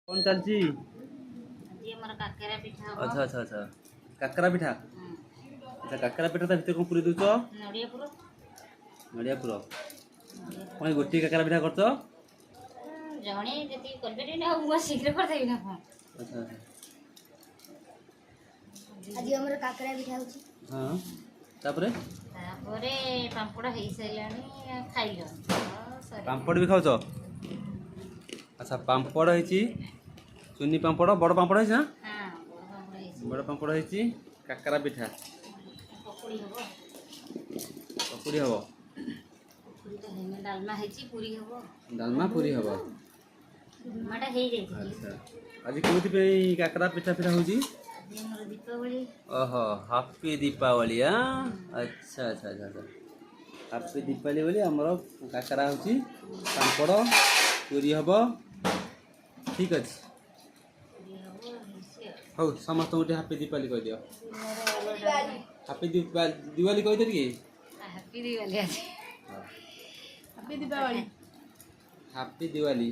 कौन चलची ये हमारा काकरा पिठा हो। अच्छा अच्छा अच्छा काकरा पिठा अच्छा काकरा पिठा ता भितर कोन पुरी दउछ नडिया पुरो नडिया पुरो कोन गोटी काकरा पिठा करछ जणे जति करबे ना हुआ शीघ्र कर देबी ना कोन अच्छा आज हमर काकरा पिठा होची हां तापरे पांपड़ हेई सैलानी खाइलो पांपड़ भी खाउछ अच्छा पांपड़ हेची चुन्नी पांपड़ बड़ पांपड़ हेची ना हां बड़ पांपड़ हेची काकरा पिठा पकोड़ी हो पकुड़ी हबो पकोड़ी तो हेने डालमा हेची पूरी हो डालमा पूरी हबो माटा हेई जाई अच्छा आज कोथि पे काकरा पिठा पिठा होची ये हमर दीपावली ओहो हैप्पी दीपावली हां अच्छा अच्छा अच्छा हैप्पी दीपावली बोली हमरो काकरा होची पांपड़ पूरी हबो ठीक अछि हो समस्त गोटे हैप्पी दीपावली कह दियो हैप्पी दिवाली कह दे हैप्पी दिवाली आज हैप्पी दीपावली हैप्पी दिवाली